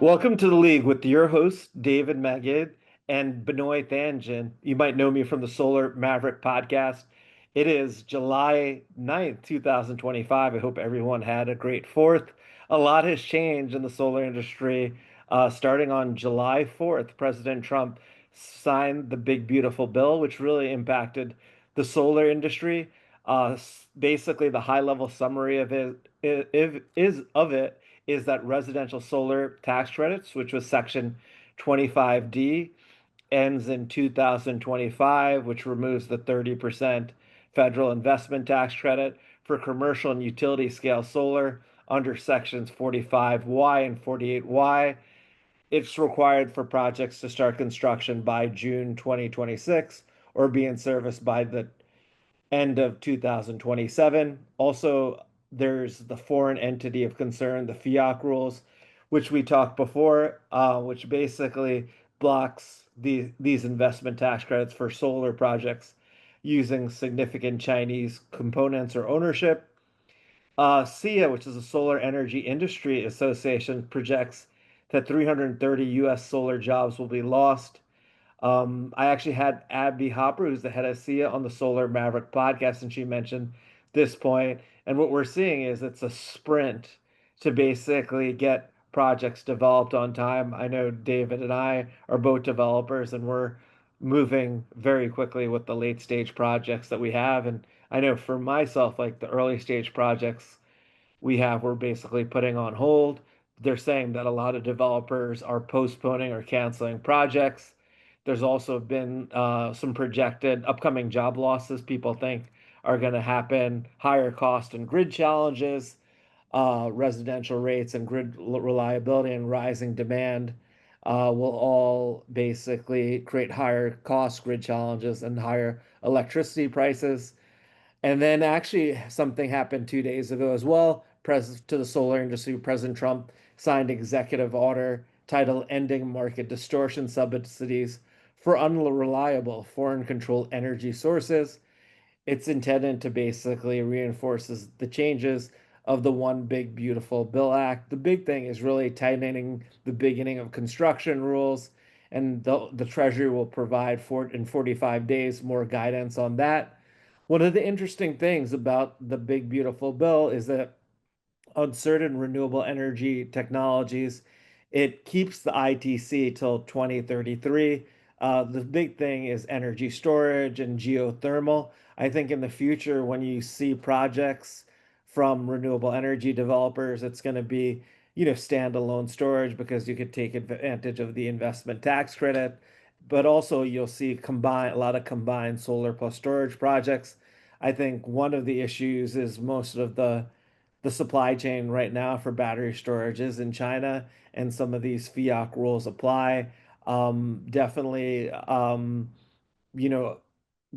Welcome to the league with your hosts, David Magid and Benoit Thanjan. You might know me from the Solar Maverick podcast. It is July 9th, 2025. I hope everyone had a great 4th. A lot has changed in the solar industry. Starting on July 4th, President Trump signed the Big Beautiful Bill, which really impacted the solar industry. Basically, the high-level summary of it is that residential solar tax credits, which was Section 25D, ends in 2025, which removes the 30% federal investment tax credit for commercial and utility scale solar under Sections 45Y and 48Y. It's required for projects to start construction by June 2026 or be in service by the end of 2027. Also, there's the foreign entity of concern, the FIAC rules, which we talked before, which basically blocks these investment tax credits for solar projects using significant Chinese components or ownership. SEIA, which is the Solar Energy Industry Association, projects that 330 US solar jobs will be lost. I actually had Abby Hopper, who's the head of SEIA, on the Solar Maverick podcast, and she mentioned this point. And what we're seeing is it's a sprint to basically get projects developed on time. I know David and I are both developers, and we're moving very quickly with the late stage projects that we have. And I know for myself, like the early stage projects we're basically putting on hold. They're saying that a lot of developers are postponing or canceling projects. There's also been some projected upcoming job losses people think are going to happen, higher cost and grid challenges, residential rates and grid reliability and rising demand will all basically create higher cost grid challenges and higher electricity prices. And then actually something happened 2 days ago as well. To the solar industry, President Trump signed executive order titled Ending Market Distortion Subsidies for Unreliable Foreign Controlled Energy Sources. It's intended to basically reinforces the changes of the One Big Beautiful Bill Act. The big thing is really tightening the beginning of construction rules, and the Treasury will provide in 45 days more guidance on that. One of the interesting things about the Big Beautiful Bill is that on certain renewable energy technologies, it keeps the ITC till 2033. The big thing is energy storage and geothermal. I think in the future, when you see projects from renewable energy developers, it's going to be, standalone storage because you could take advantage of the investment tax credit. But also you'll see a lot of combined solar plus storage projects. I think one of the issues is most of the supply chain right now for battery storage is in China, and some of these FIAC rules apply. Definitely, you know,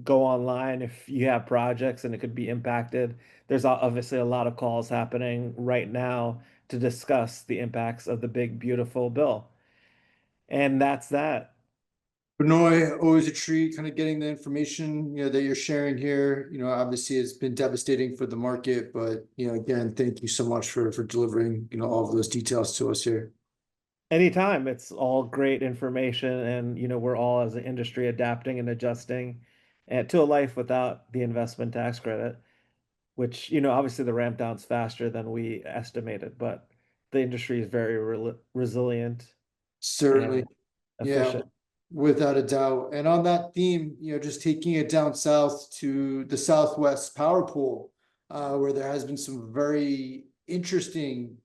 go online if you have projects and it could be impacted. There's obviously a lot of calls happening right now to discuss the impacts of the big, beautiful bill. And that's that. Benoit, always a treat kind of getting the information, that you're sharing here. Obviously it's been devastating for the market, but, again, thank you so much for delivering, all of those details to us here. Anytime, it's all great information, and we're all as an industry adapting and adjusting to a life without the investment tax credit, which obviously the ramp down's faster than we estimated, but the industry is very resilient Certainly. and Yeah, efficient. without a doubt. And on that theme, just taking it down south to the Southwest Power Pool, where there has been some very interesting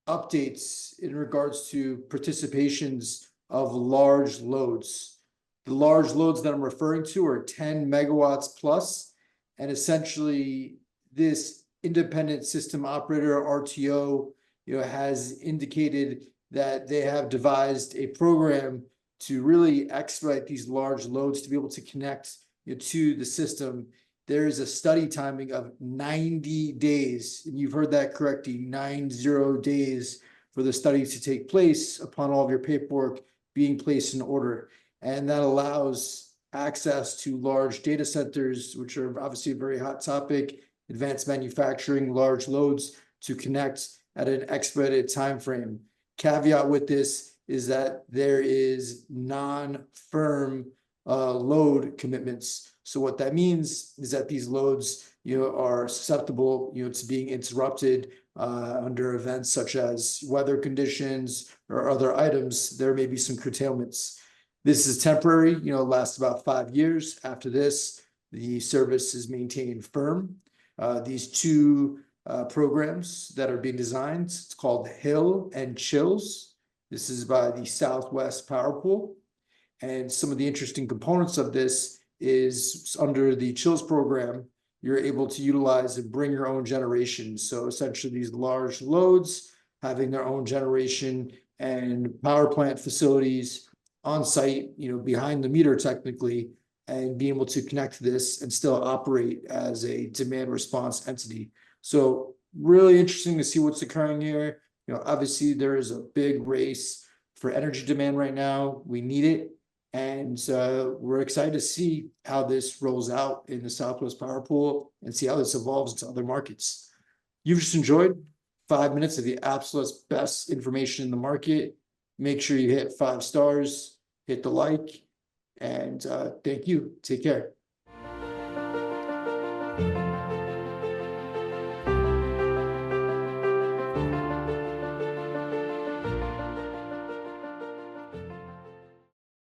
updates in regards to participations of large loads. The large loads that I'm referring to are 10 megawatts plus, and essentially this independent system operator RTO, has indicated that they have devised a program to really expedite these large loads to be able to connect, to the system. There is a study timing of 90 days, and you've heard that correctly, 90 days for the study to take place upon all of your paperwork being placed in order. And that allows access to large data centers, which are obviously a very hot topic, advanced manufacturing, large loads to connect at an expedited time frame. caveat with this is that there is non-firm load commitments. So what that means is that these loads, are susceptible, to being interrupted under events such as weather conditions or other items. There may be some curtailments. This is temporary, lasts about 5 years. After this, the service is maintained firm. These two programs that are being designed, it's called Hill and Chills. This is by the Southwest Power Pool. And some of the interesting components of this is under the Chills program, you're able to utilize and bring your own generation. So essentially these large loads having their own generation and power plant facilities on site, behind the meter technically, and being able to connect to this and still operate as a demand response entity. So really interesting to see what's occurring here. Obviously there is a big race for energy demand right now. We need it. And we're excited to see how this rolls out in the Southwest Power Pool and see how this evolves into other markets. You've just enjoyed 5 minutes of the absolute best information in the market. Make sure you hit 5 stars, hit the like, and thank you. Take care.